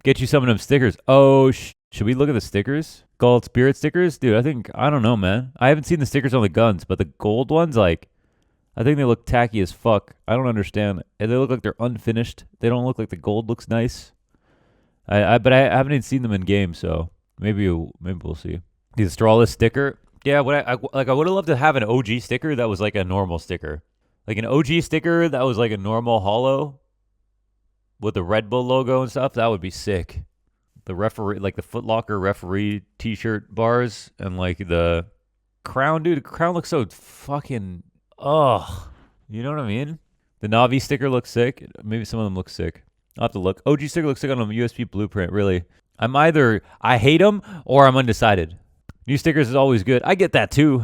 Get you some of them stickers. Oh, should we look at the stickers? Gold Spirit stickers? Dude, I don't know, man. I haven't seen the stickers on the guns, but the gold ones, like, I think they look tacky as fuck. I don't understand. They look like they're unfinished. They don't look like the gold looks nice. But I haven't even seen them in game, so maybe we'll see. The Astralis sticker. Yeah, I would have loved to have an OG sticker that was like a normal sticker. Like an OG sticker that was like a normal holo with the Red Bull logo and stuff. That would be sick. The referee, like the Foot Locker referee t-shirt bars and like the crown, dude. The crown looks so fucking, ugh. You know what I mean? The Navi sticker looks sick. Maybe some of them look sick. I'll have to look. OG sticker looks sick on a USB blueprint, really. I hate them or I'm undecided. New stickers is always good. I get that too.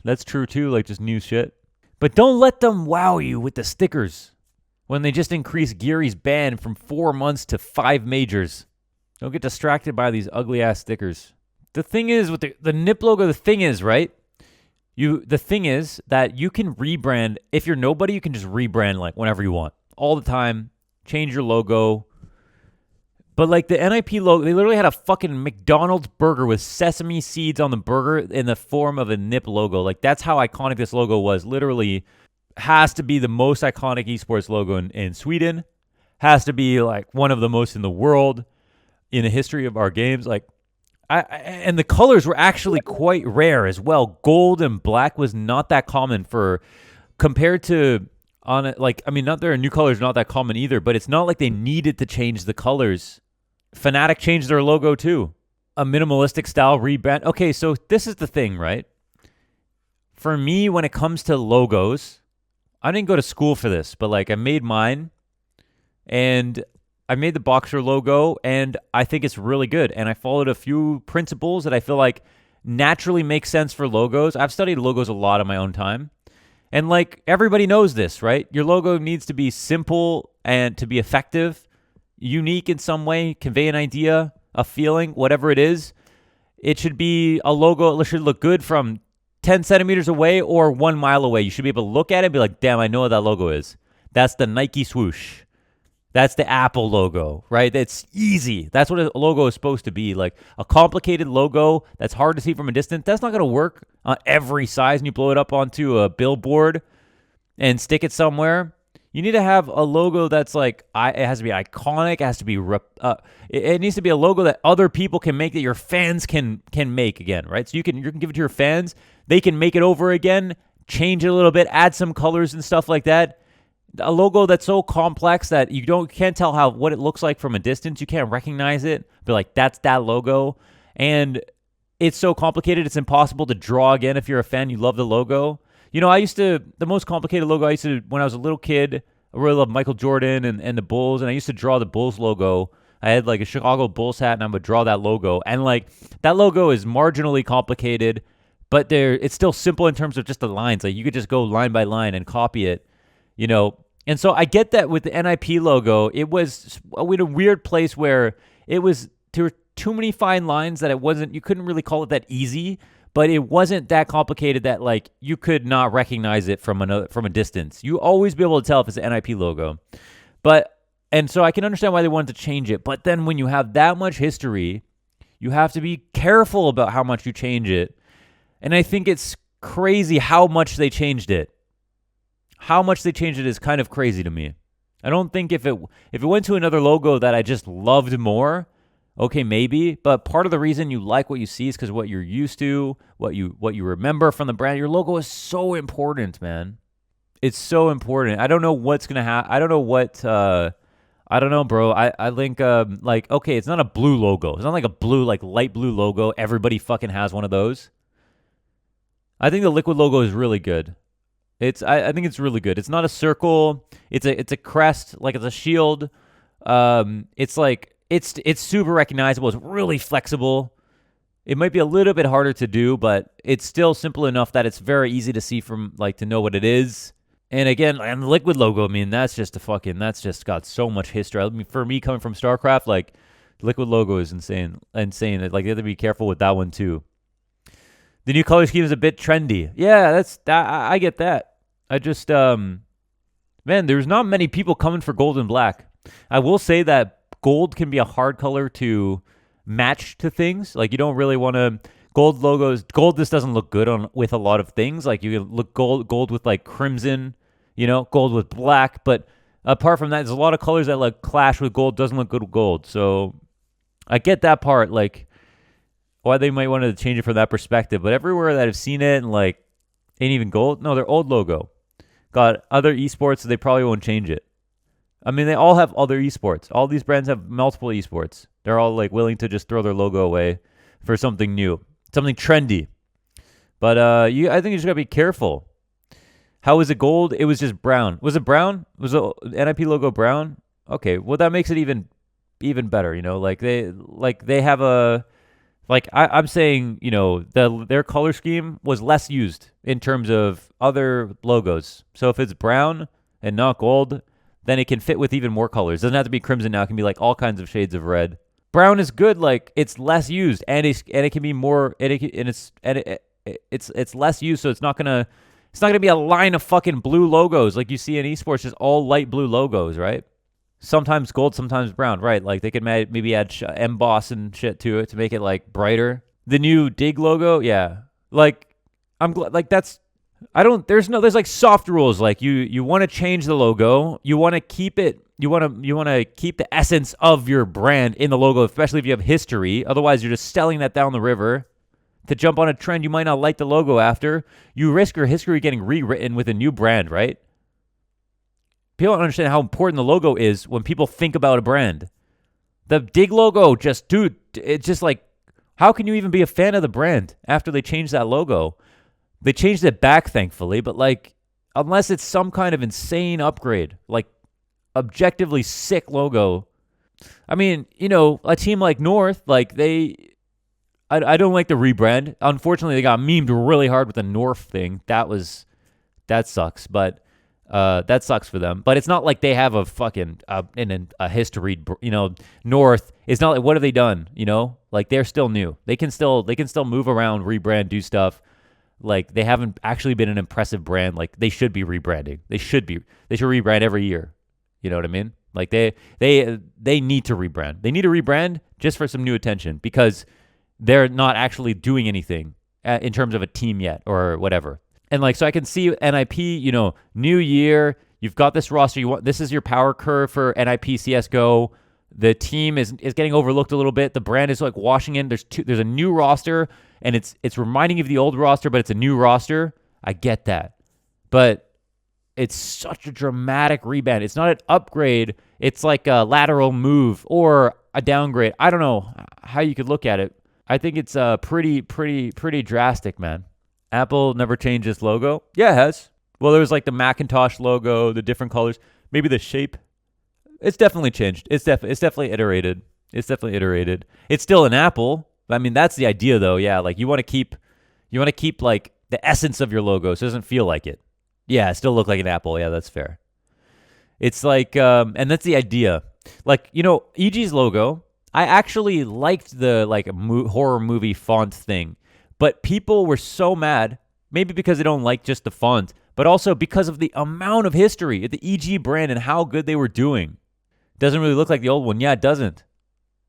That's true too, like just new shit. But don't let them wow you with the stickers when they just increase Geary's ban from 4 months to 5 majors. Don't get distracted by these ugly ass stickers. The thing is with the NIP logo, the thing is, right? The thing is that you can rebrand. If you're nobody, you can just rebrand like whenever you want. All the time. Change your logo. But like the NIP logo, they literally had a fucking McDonald's burger with sesame seeds on the burger in the form of a NIP logo. Like that's how iconic this logo was. Literally has to be the most iconic esports logo in Sweden. Has to be like one of the most in the world in the history of our games. Like and the colors were actually quite rare as well. Gold and black was not that common compared to on it. Like, I mean, not their new colors not that common either, but it's not like they needed to change the colors. Fnatic changed their logo too. A minimalistic style rebrand. Okay, so this is the thing, right? For me, when it comes to logos, I didn't go to school for this, but like I made mine and I made the Boxer logo and I think it's really good. And I followed a few principles that I feel like naturally make sense for logos. I've studied logos a lot in my own time. And like everybody knows this, right? Your logo needs to be simple and to be effective, unique in some way, convey an idea, a feeling, whatever it is. It should be a logo that should look good from 10 centimeters away or 1 mile away. You should be able to look at it and be like, damn, I know what that logo is. That's the Nike swoosh. That's the Apple logo, right? It's easy. That's what a logo is supposed to be. Like a complicated logo that's hard to see from a distance, that's not going to work on every size and you blow it up onto a billboard and stick it somewhere. You need to have a logo that's like, it has to be iconic. It has to be, it needs to be a logo that other people can make, that your fans can make again, right? So you can give it to your fans. They can make it over again, change it a little bit, add some colors and stuff like that. A logo that's so complex that you can't tell what it looks like from a distance. You can't recognize it. But like, that's that logo. And it's so complicated, it's impossible to draw again if you're a fan. You love the logo. You know, the most complicated logo when I was a little kid, I really loved Michael Jordan and the Bulls. And I used to draw the Bulls logo. I had like a Chicago Bulls hat and I would draw that logo. And like, that logo is marginally complicated, but it's still simple in terms of just the lines. Like you could just go line by line and copy it, you know. And so I get that with the NIP logo, it was in a weird place where there were too many fine lines that you couldn't really call it that easy, but it wasn't that complicated that like you could not recognize it from a distance. You always be able to tell if it's an NIP logo. And so I can understand why they wanted to change it. But then when you have that much history, you have to be careful about how much you change it. And I think it's crazy how much they changed it. How much they changed it is kind of crazy to me. I don't think if it went to another logo that I just loved more, okay, maybe. But part of the reason you like what you see is because what you're used to, what you remember from the brand. Your logo is so important, man. It's so important. I don't know what's gonna happen. I don't know what. I don't know, bro. I think like, okay, it's not a blue logo. It's not like a blue, like light blue logo. Everybody fucking has one of those. I think the Liquid logo is really good. I think it's really good. It's not a circle. It's a crest, like it's a shield. It's like it's super recognizable. It's really flexible. It might be a little bit harder to do, but it's still simple enough that it's very easy to see from like to know what it is. And again, and the Liquid logo, I mean, that's just got so much history. I mean, for me coming from StarCraft, like Liquid logo is insane. Like you have to be careful with that one too. The new color scheme is a bit trendy. Yeah, I get that. I just, man, there's not many people coming for gold and black. I will say that gold can be a hard color to match to things. Like you don't really want to gold logos. Gold just doesn't look good on with a lot of things. Like you can look gold with like crimson, gold with black. But apart from that, there's a lot of colors that like clash with gold. Doesn't look good with gold. So I get that part. Like why they might want to change it from that perspective. But everywhere that I've seen it and like ain't even gold. No, their old logo. Got other esports, so they probably won't change it. I mean, they all have other esports. All these brands have multiple esports. They're all like willing to just throw their logo away for something new, something trendy. But I think you just gotta be careful. How is it gold? It was just brown. Was it brown? Was the NIP logo brown? Okay, well that makes it even better. Like they have a like I'm saying, their color scheme was less used in terms of other logos. So if it's brown and not gold, then it can fit with even more colors. It doesn't have to be crimson now. It can be like all kinds of shades of red. Brown is good. Like it's less used, and it can be more. It's less used, so it's not gonna be a line of fucking blue logos like you see in esports, just all light blue logos, right? Sometimes gold, sometimes brown, right? Like they could maybe add emboss and shit to it to make it like brighter. The new Dig logo, yeah. Like I'm glad. Like that's. There's like soft rules. Like you want to change the logo. You want to keep it. You want to keep the essence of your brand in the logo, especially if you have history. Otherwise, you're just selling that down the river to jump on a trend you might not like the logo after. You risk your history getting rewritten with a new brand, right? People don't understand how important the logo is when people think about a brand. The Dig logo, dude, it's just like, how can you even be a fan of the brand after they changed that logo? They changed it back, thankfully, but like, unless it's some kind of insane upgrade, like objectively sick logo. I mean, a team like North, like I don't like the rebrand. Unfortunately, they got memed really hard with the North thing. That sucks, but that sucks for them. But it's not like they have a fucking a history. North. It's not like what have they done? Like they're still new. They can still move around, rebrand, do stuff. Like they haven't actually been an impressive brand. Like they should be rebranding. They should rebrand every year. You know what I mean? Like they need to rebrand. They need to rebrand just for some new attention because they're not actually doing anything in terms of a team yet or whatever. And like, so I can see NIP, new year, you've got this roster. This is your power curve for NIP CSGO. The team is getting overlooked a little bit. The brand is like washing in. There's a new roster and it's reminding you of the old roster, but it's a new roster. I get that. But it's such a dramatic rebrand. It's not an upgrade. It's like a lateral move or a downgrade. I don't know how you could look at it. I think it's pretty drastic, man. Apple never changed its logo. Yeah, it has. Well, there was like the Macintosh logo, the different colors, maybe the shape. It's definitely changed. It's definitely iterated. It's still an Apple. I mean, that's the idea, though. Yeah, like you want to keep like the essence of your logo, so it doesn't feel like it. Yeah, it still look like an Apple. Yeah, that's fair. It's like, and that's the idea. Like EG's logo. I actually liked the like horror movie font thing. But people were so mad, maybe because they don't like just the font, but also because of the amount of history at the EG brand and how good they were doing. Doesn't really look like the old one. Yeah, it doesn't.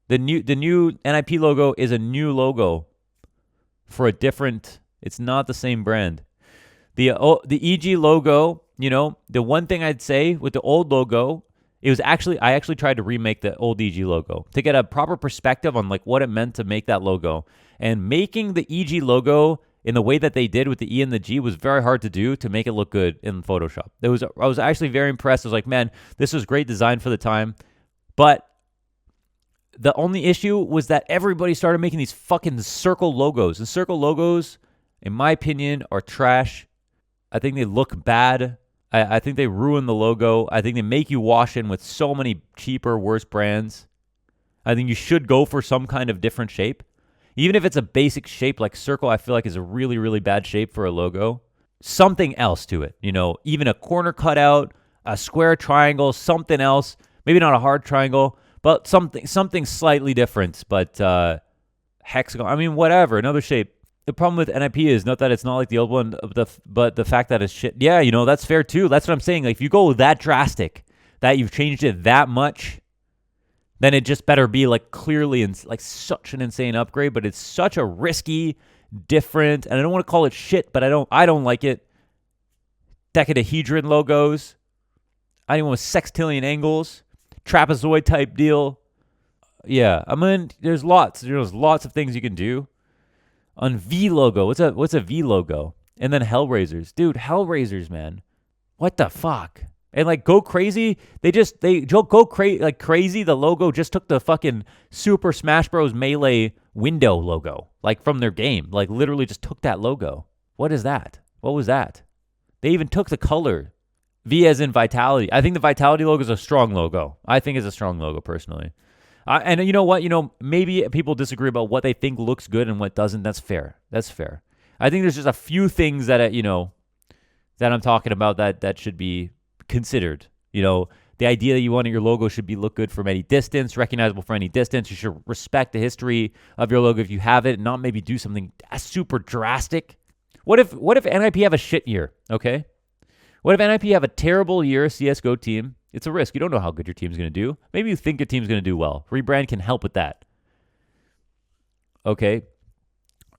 The new NIP logo is a new logo for a different. It's not the same brand. The EG logo, the one thing I'd say with the old logo, I actually tried to remake the old EG logo to get a proper perspective on like what it meant to make that logo. And making the EG logo in the way that they did with the E and the G was very hard to do to make it look good in Photoshop. I was actually very impressed. I was like, man, this was great design for the time. But the only issue was that everybody started making these fucking circle logos. And circle logos, in my opinion, are trash. I think they look bad. I think they ruin the logo. I think they make you wash in with so many cheaper, worse brands. I think you should go for some kind of different shape. Even if it's a basic shape like circle, I feel like is a really, really bad shape for a logo. Something else to it, even a corner cutout, a square triangle, something else. Maybe not a hard triangle, but something slightly different. But hexagon, I mean, whatever, another shape. The problem with NIP is not that it's not like the old one, but the fact that it's shit. Yeah, that's fair too. That's what I'm saying. Like, if you go that drastic, that you've changed it that much, then it just better be like clearly like such an insane upgrade. But it's such a risky, different, and I don't want to call it shit, but I don't like it. Dodecahedron logos. I don't want sextillion angles, trapezoid type deal. Yeah, I mean, there's lots of things you can do. On V logo, what's a V logo? And then Hellraisers, dude, Hellraisers, man, what the fuck? And like go crazy, they go crazy. The logo just took the fucking Super Smash Bros. Melee window logo, like from their game, like literally just took that logo. What is that? What was that? They even took the color. V as in Vitality. I think the Vitality logo is a strong logo. I think it's a strong logo personally. And you know what? Maybe people disagree about what they think looks good and what doesn't. That's fair. I think there's just a few things that, that I'm talking about that should be considered. The idea that you want your logo should look good from any distance, recognizable from any distance. You should respect the history of your logo if you have it, and not maybe do something super drastic. What if NIP have a shit year? Okay. What if NIP have a terrible year, CSGO team? It's a risk. You don't know how good your team's going to do. Maybe you think your team's going to do well. Rebrand can help with that. Okay.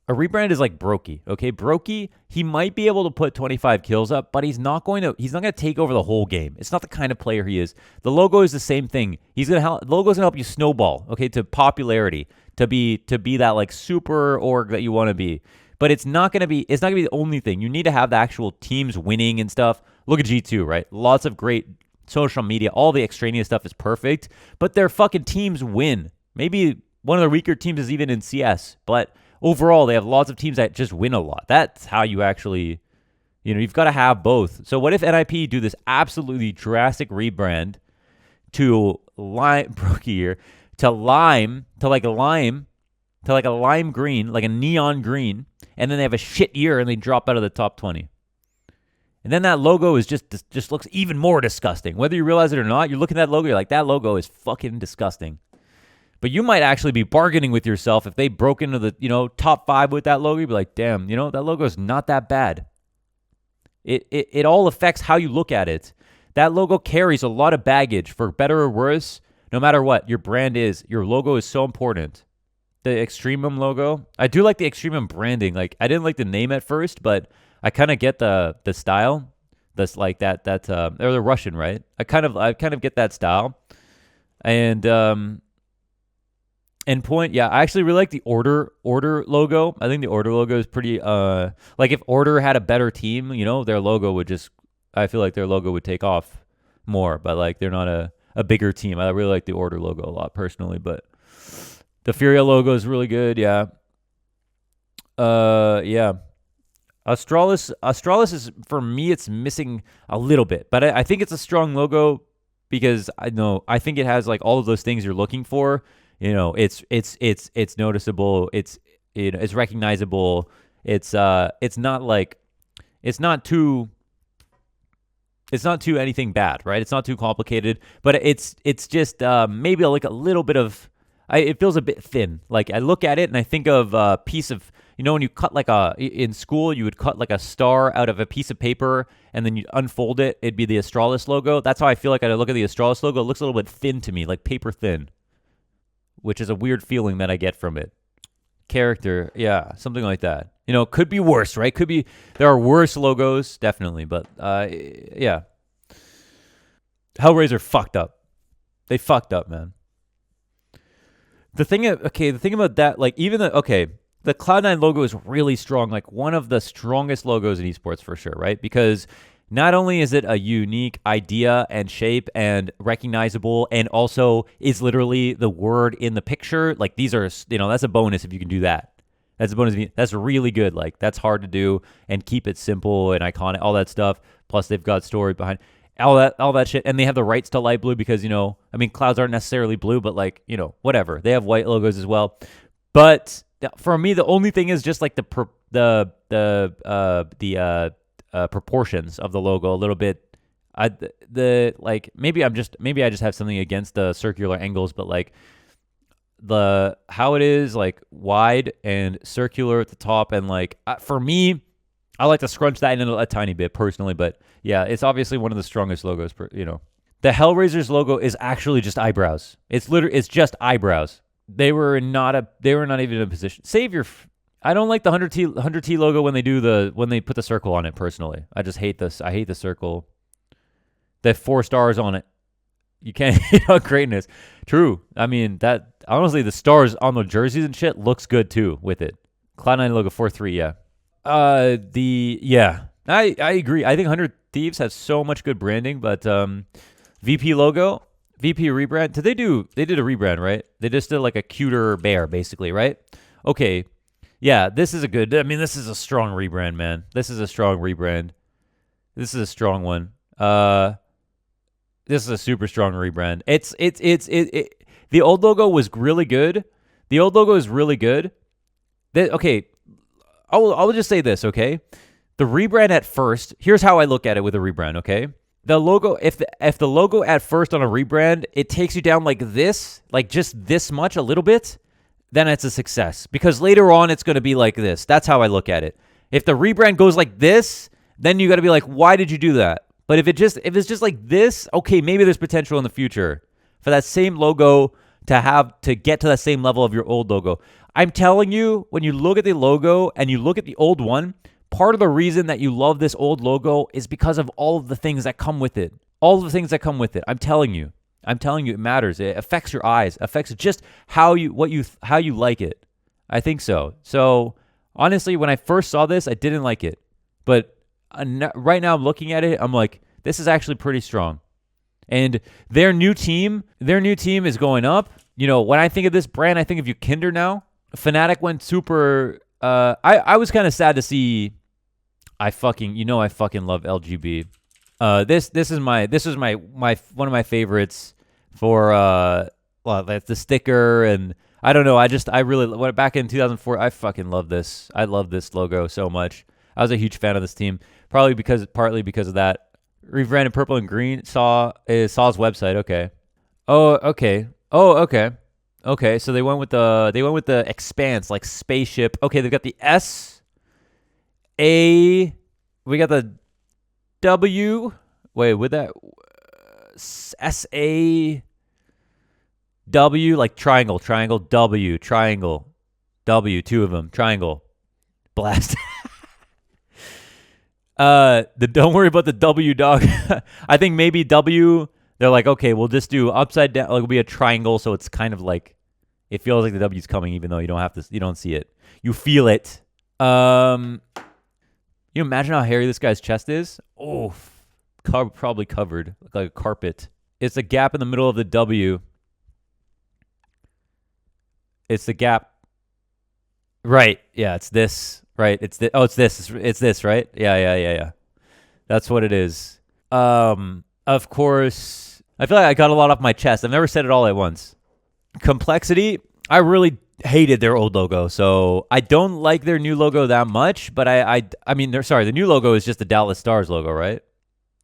A rebrand is like Brokey. Okay. Brokey, he might be able to put 25 kills up, but he's not going to take over the whole game. It's not the kind of player he is. The logo is the same thing. The logo's going to help you snowball, okay, to popularity, to be that like super org that you want to be. But it's not going to be the only thing. You need to have the actual teams winning and stuff. Look at G2, right? Lots of great social media. All the extraneous stuff is perfect, but their fucking teams win. Maybe one of their weaker teams is even in CS, but overall they have lots of teams that just win a lot. That's how you actually, you've got to have both. So what if NIP do this absolutely drastic rebrand to lime a lime green, like a neon green, and then they have a shit year and they drop out of the top 20. And then that logo is just looks even more disgusting. Whether you realize it or not, you look at that logo, you're like, that logo is fucking disgusting. But you might actually be bargaining with yourself if they broke into the, top 5 with that logo. You'd be like, damn, that logo is not that bad. It all affects how you look at it. That logo carries a lot of baggage, for better or worse. No matter what your brand is, your logo is so important. The Extremum logo, I do like the Extremum branding. Like, I didn't like the name at first, but I kind of get the style. That's like that or the Russian, right? I kind of get that style. And Endpoint, yeah, I actually really like the Order logo. I think the Order logo is pretty like if Order had a better team, their logo would I feel like their logo would take off more, but like they're not a bigger team. I really like the Order logo a lot personally, but the Furia logo is really good, yeah. Yeah. Australis is, for me, it's missing a little bit, but I think it's a strong logo because I think it has like all of those things you're looking for. It's noticeable. It's recognizable. It's not too anything bad, right? It's not too complicated, but it's just maybe like a little bit of. It feels a bit thin. Like I look at it and I think of a piece of, when you cut in school, you would cut like a star out of a piece of paper and then you'd unfold it. It'd be the Australis logo. That's how I feel like I look at the Australis logo. It looks a little bit thin to me, like paper thin, which is a weird feeling that I get from it. Character, yeah, something like that. Could be worse, right? There are worse logos, definitely, but yeah. Hellraiser fucked up. They fucked up, man. The thing about that, like even the Cloud9 logo is really strong, like one of the strongest logos in esports for sure, right? Because not only is it a unique idea and shape and recognizable, and also is literally the word in the picture. Like these are, that's a bonus if you can do that. That's a bonus. That's really good. Like that's hard to do and keep it simple and iconic, all that stuff. Plus they've got story behind all that shit, and they have the rights to light blue because clouds aren't necessarily blue, but like whatever. They have white logos as well. But for me, the only thing is just like the proportions of the logo a little bit. Maybe I just have something against the circular angles, but like how it is like wide and circular at the top, and like for me, I like to scrunch that in a tiny bit personally, but yeah, it's obviously one of the strongest logos. The Hellraisers logo is actually just eyebrows. It's just eyebrows. They were not even in a position. I don't like the 100T logo when they put the circle on it personally. I just hate this. I hate the circle. The 4 stars on it. You can't hate on greatness. True. I mean, that honestly, the stars on the jerseys and shit looks good too with it. Cloud9 logo 4-3, yeah. I agree. I think 100 Thieves has so much good branding, but VP logo, VP rebrand. They did a rebrand, right? They just did like a cuter bear, basically, right? Okay. Yeah, this is a strong rebrand, man. This is a strong rebrand. This is a strong one. This is a super strong rebrand. The old logo was really good. The old logo is really good. Okay, I'll just say this, okay? The rebrand at first, here's how I look at it with a rebrand, okay? The logo, if the logo at first on a rebrand, it takes you down like this, like just this much, a little bit, then it's a success. Because later on, it's going to be like this. That's how I look at it. If the rebrand goes like this, then you got to be like, why did you do that? But if it's just like this, okay, maybe there's potential in the future for that same logo to get to that same level of your old logo. I'm telling you, when you look at the logo and you look at the old one, part of the reason that you love this old logo is because of all of the things that come with it. All of the things that come with it. I'm telling you, it matters. It affects your eyes. Affects just how you like it. I think so. So honestly, when I first saw this, I didn't like it, but right now I'm looking at it, I'm like, this is actually pretty strong. And their new team is going up. You know, when I think of this brand, I think of Kinder now. Fnatic went super. I was kind of sad to see. I fucking love LGB. This is my one of my favorites for that's the sticker, and I don't know. I really back in 2004. I fucking love this. I love this logo so much. I was a huge fan of this team, partly because of that. Rebranded purple and green. Saw's website. Okay. Oh, okay. Okay. So they went with the expanse, like spaceship. Okay, they've got the S, A. We got the W. Wait, with that S A W, like triangle, W, triangle, W. 2 of them, triangle, blast. Don't worry about the W, dog. I think maybe W, they're like, okay, we'll just do upside down. Like, it'll be a triangle, so it's kind of like, it feels like the W's coming, even though you don't see it. You feel it. You imagine how hairy this guy's chest is? Oh, probably covered like a carpet. It's a gap in the middle of the W. It's the gap. Right. Yeah, it's this. Right. It's this. It's this, right? Yeah. That's what it is. Of course, I feel like I got a lot off my chest. I've never said it all at once. Complexity. I really hated their old logo, so I don't like their new logo that much. But I mean, the new logo is just the Dallas Stars logo, right?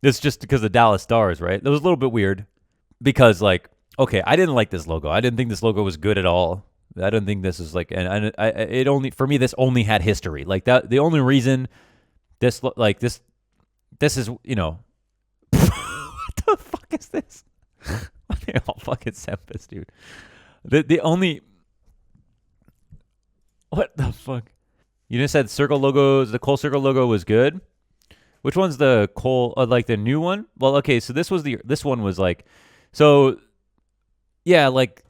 It's just because the Dallas Stars, right? It was a little bit weird because, like, okay, I didn't like this logo. I didn't think this logo was good at all. I don't think this is like, and for me, this only had history. Like that, the only reason this is, you know, what the fuck is this? They all fucking Sempus, dude. The only, what the fuck? You just said circle logos. The Cole Circle logo was good. Which one's the Cole? Like the new one? Well, okay, so this one was like, so yeah, like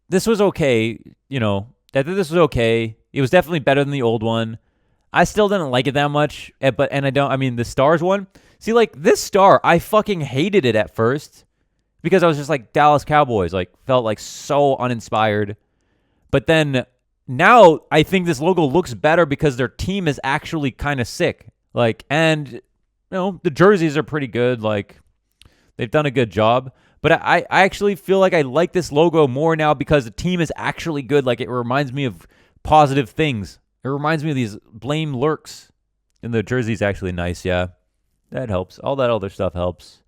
this was okay. You know, I think this was okay. It was definitely better than the old one. I still didn't like it that much, the Stars one. See, like this star, I fucking hated it at first because I was just like Dallas Cowboys, like felt like so uninspired. But then now I think this logo looks better because their team is actually kind of sick. Like, and you know, the jerseys are pretty good. Like, they've done a good job. But I actually feel like I like this logo more now because the team is actually good. Like, it reminds me of positive things. It reminds me of these blame lurks. And the jersey's actually nice, yeah. That helps. All that other stuff helps.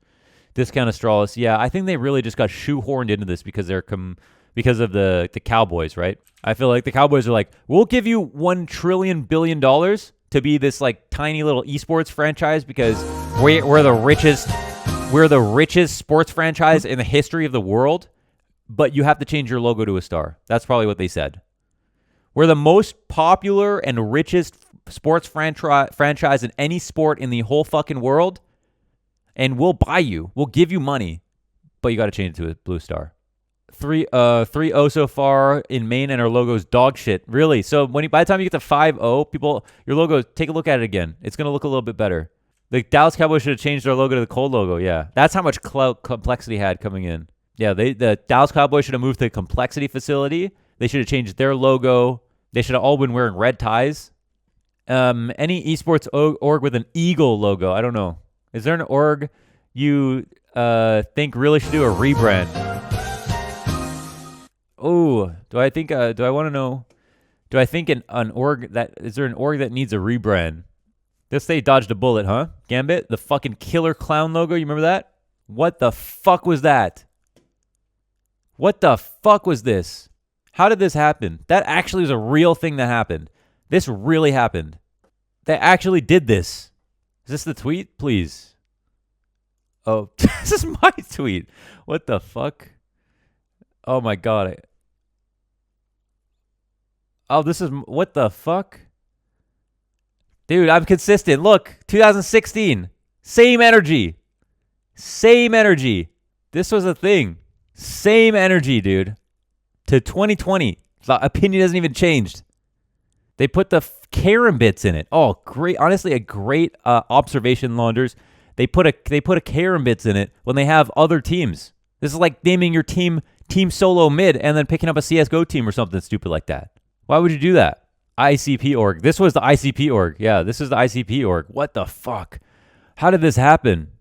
Discount Astralis, yeah. I think they really just got shoehorned into this because because of the Cowboys, right? I feel like the Cowboys are like, we'll give you $1 trillion billion to be this like tiny little esports franchise because we're the richest We're the richest sports franchise in the history of the world, but you have to change your logo to a star. That's probably what they said. We're the most popular and richest sports franchise in any sport in the whole fucking world, and we'll buy you. We'll give you money, but you got to change it to a blue star. 3-0 so far in main, and our logo's dog shit. Really? So by the time you get to 5-0, people, your logo, take a look at it again. It's going to look a little bit better. The Dallas Cowboys should have changed their logo to the cold logo. Yeah. That's how much complexity had coming in. Yeah, the Dallas Cowboys should have moved to the complexity facility. They should have changed their logo. They should have all been wearing red ties. Any esports org with an eagle logo. I don't know. Is there an org you think really should do a rebrand? Oh, do I want to know? Do I think is there an org that needs a rebrand? This they dodged a bullet, huh? Gambit, the fucking killer clown logo. You remember that? What the fuck was that? What the fuck was this? How did this happen? That actually was a real thing that happened. This really happened. They actually did this. Is this the tweet? Please. Oh, this is my tweet. What the fuck? Oh my God. Oh, this is, what the fuck? Dude, I'm consistent. Look, 2016. Same energy. Same energy. This was a thing. Same energy, dude. To 2020. The opinion hasn't even changed. They put the Karen bits in it. Oh, great. Honestly, a great observation, Launders. They put a Karen bits in it when they have other teams. This is like naming your team solo mid and then picking up a CSGO team or something stupid like that. Why would you do that? ICP org. This was the ICP org. Yeah, this is the ICP org. What the fuck? How did this happen?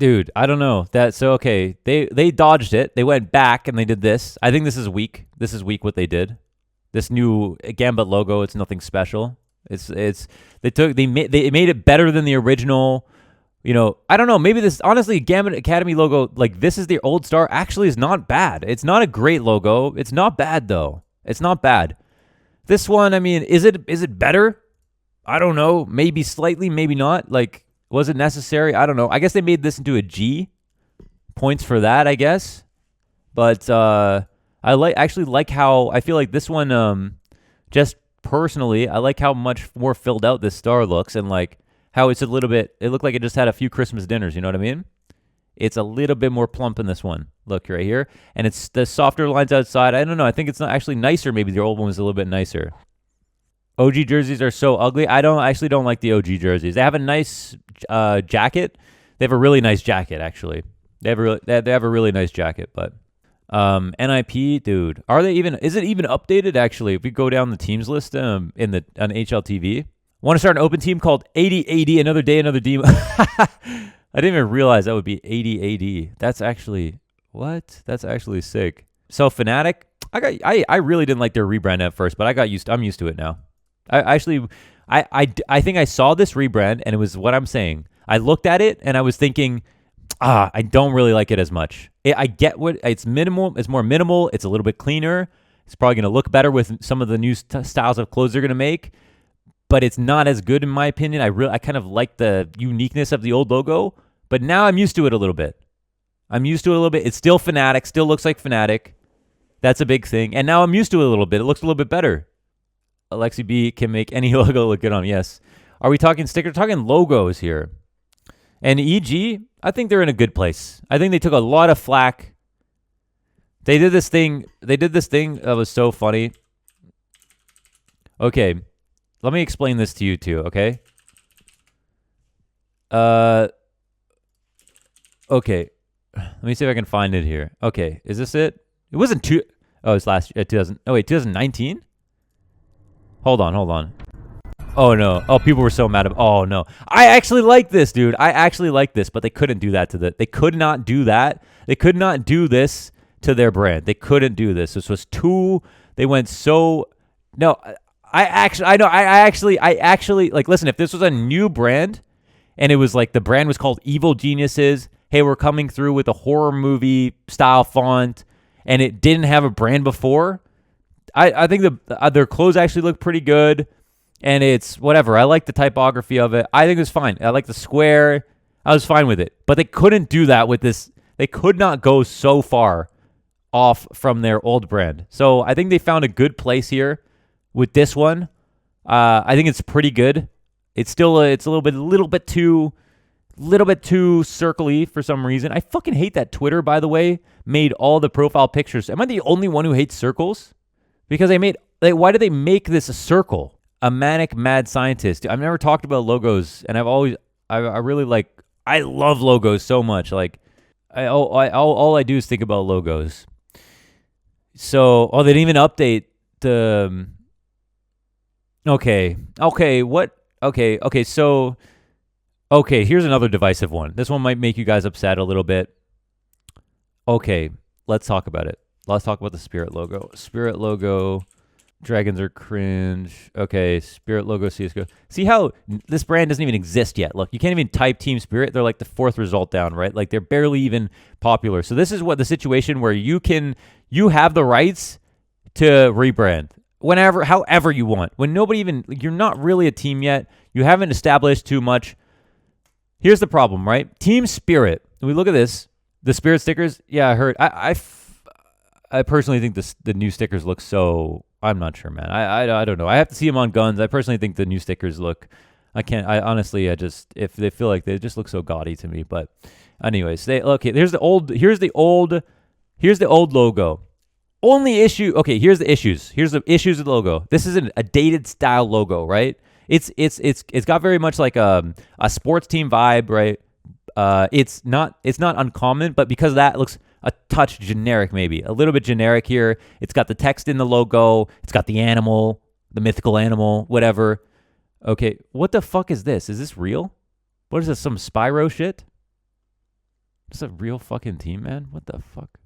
Dude, I don't know. Okay. They dodged it. They went back and they did this. I think this is weak. This is weak what they did. This new Gambit logo, it's nothing special. They made it better than the original. You know, I don't know. Maybe this, honestly, Gambit Academy logo, like this is the old star, actually is not bad. It's not a great logo. It's not bad though. It's not bad. This one, I mean, is it better? I don't know. Maybe slightly, maybe not. Like, was it necessary? I don't know. I guess they made this into a G. Points for that, I guess. But I actually like how, I feel like this one, just personally, I like how much more filled out this star looks, and like how it's a little bit, it looked like it just had a few Christmas dinners, you know what I mean? It's a little bit more plump in this one. Look right here. And it's the softer lines outside. I don't know. I think it's not actually nicer. Maybe the old one was a little bit nicer. OG jerseys are so ugly. I actually don't like the OG jerseys. They have a nice jacket. They have a really nice jacket, actually. They have a really nice jacket, but NIP, dude. Is it even updated, actually? If we go down the teams list on HLTV. Want to start an open team called 8080, another day, another D. I didn't even realize that would be 8080. That's actually, what? That's actually sick. So Fnatic, I really didn't like their rebrand at first, but I'm used to it now. I think I saw this rebrand and it was what I'm saying. I looked at it and I was thinking, I don't really like it as much. I get what it's minimal. It's more minimal. It's a little bit cleaner. It's probably going to look better with some of the new styles of clothes they're going to make. But it's not as good in my opinion. I kind of like the uniqueness of the old logo, but now I'm used to it a little bit. It's still Fnatic, still looks like Fnatic. That's a big thing. And now I'm used to it a little bit. It looks a little bit better. Alexi B can make any logo look good on. Yes. Are we talking sticker? Talking logos here. And EG, I think they're in a good place. I think they took a lot of flack. They did this thing that was so funny. Okay. Let me explain this to you too, okay? Okay. Let me see if I can find it here. Okay, is this it? It wasn't it's last year, 2019? Hold on. Oh no. Oh, people were so mad oh no. I actually like this, dude. I actually like this, but they couldn't do that they could not do that. They could not do this to their brand. They couldn't do this. This was they went so, no, I actually, like, listen, if this was a new brand and it was like the brand was called Evil Geniuses, hey, we're coming through with a horror movie style font, and it didn't have a brand before, I think their clothes actually look pretty good, and it's whatever. I like the typography of it. I think it's fine. I like the square. I was fine with it. But they couldn't do that with this. They could not go so far off from their old brand. So I think they found a good place here with this one. I think it's pretty good. It's still it's a little bit too circly for some reason. I fucking hate that Twitter, by the way, made all the profile pictures. Am I the only one who hates circles? Because why did they make this a circle? A manic mad scientist. I've never talked about logos, and I really like, I love logos so much. Like, all I do is think about logos. So, they didn't even update the. Okay, so, here's another divisive one. This one might make you guys upset a little bit. Okay, let's talk about it. Let's talk about the Spirit logo. Spirit logo, dragons are cringe. Okay, Spirit logo, CSGO. See how this brand doesn't even exist yet. Look, you can't even type Team Spirit. They're like the 4th result down, right? Like they're barely even popular. So this is what the situation where you have the rights to rebrand whenever, however you want. When you're not really a team yet. You haven't established too much. Here's the problem, right? Team Spirit. When we look at this, the Spirit stickers. Yeah, I heard. I personally think the new stickers look so. I'm not sure, man. I don't know. I have to see them on guns. I personally think the new stickers look. I honestly, if they feel like they just look so gaudy to me. But anyways, here's the old logo. Only issue. Okay, here's the issues. Here's the issues with the logo. This is a dated style logo, right? It's got very much like a sports team vibe, right? It's not uncommon, but because of that, it looks a touch generic, maybe a little bit generic here. It's got the text in the logo. It's got the animal, the mythical animal, whatever. Okay, what the fuck is this? Is this real? What is this? Some Spyro shit? Is this a real fucking team, man? What the fuck?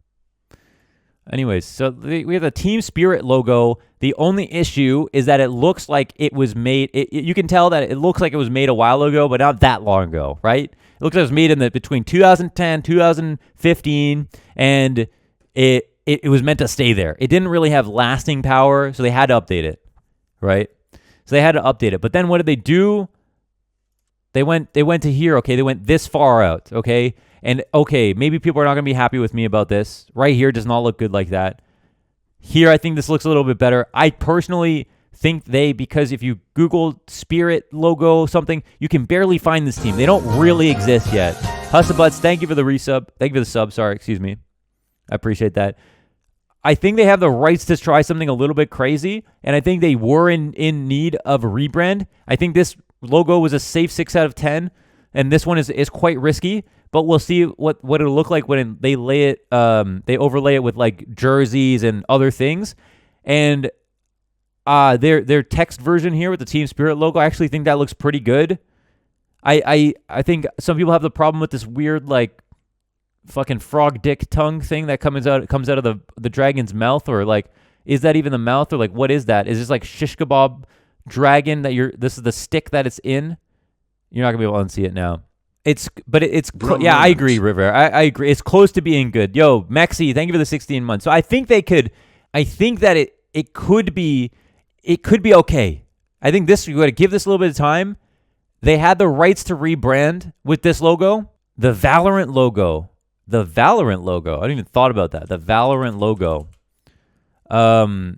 Anyways, so we have the Team Spirit logo. The only issue is that it looks like it was made. You can tell that it looks like it was made a while ago, but not that long ago, right? It looks like it was made between 2010, 2015, and it was meant to stay there. It didn't really have lasting power, so they had to update it, right? So they had to update it. But then what did they do? They went to here. Okay, they went this far out. Okay. And okay, maybe people are not going to be happy with me about this. Right here does not look good like that. Here, I think this looks a little bit better. I personally think because if you Google Spirit logo something, you can barely find this team. They don't really exist yet. Hussabuts, thank you for the resub. Thank you for the sub. Sorry, excuse me. I appreciate that. I think they have the rights to try something a little bit crazy, and I think they were in need of a rebrand. I think this logo was a safe 6 out of 10, and this one is quite risky. But we'll see what it'll look like when they lay it. They overlay it with like jerseys and other things, and their text version here with the Team Spirit logo. I actually think that looks pretty good. I think some people have the problem with this weird like fucking frog dick tongue thing that comes out of the dragon's mouth, or like, is that even the mouth, or like what is that? Is this like shish kebab dragon this is the stick that it's in? You're not gonna be able to unsee it now. Yeah, I agree, River. I agree. It's close to being good. Yo, Mexi, thank you for the 16 months. So I think that it could be okay. I think you got to give this a little bit of time. They had the rights to rebrand with this logo. The Valorant logo. I didn't even thought about that. The Valorant logo. I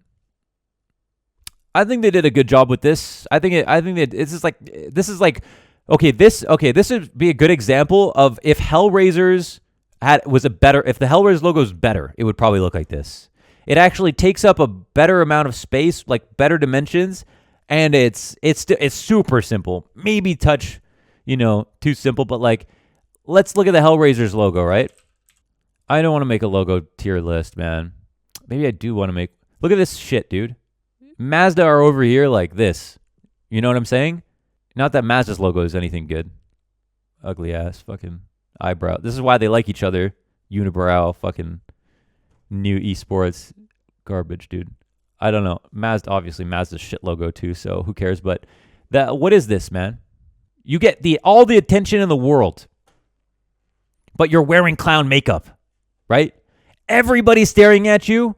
think they did a good job with this. I think this is like. Okay, this would be a good example of if Hellraiser's if the Hellraiser logo is better, it would probably look like this. It actually takes up a better amount of space, like better dimensions, and it's super simple. Maybe touch, too simple, but like, let's look at the Hellraiser's logo, right? I don't want to make a logo tier list, man. Maybe I do want to make. Look at this shit, dude. Mazda are over here like this. You know what I'm saying? Not that Mazda's logo is anything good. Ugly ass fucking eyebrow. This is why they like each other. Unibrow fucking new esports garbage, dude. I don't know. Mazda's shit logo too, so who cares? But what is this, man? You get all the attention in the world, but you're wearing clown makeup, right? Everybody's staring at you,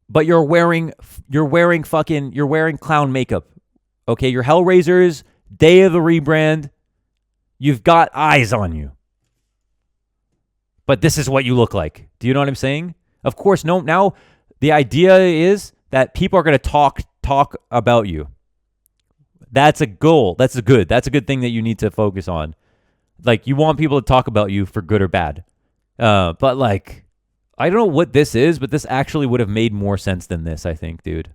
but you're wearing clown makeup. Okay, your Hellraisers, day of the rebrand, you've got eyes on you. but this is what you look like. Do you know what I'm saying? Of course, no. Now the idea is that people are going to talk about you. That's a goal. That's a good thing that you need to focus on. Like, you want people to talk about you for good or bad. But like, I don't know what this is, but this actually would have made more sense than this, I think, dude.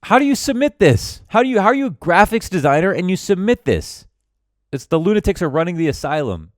How do you submit this? How are you a graphics designer and you submit this? It's the lunatics are running the asylum.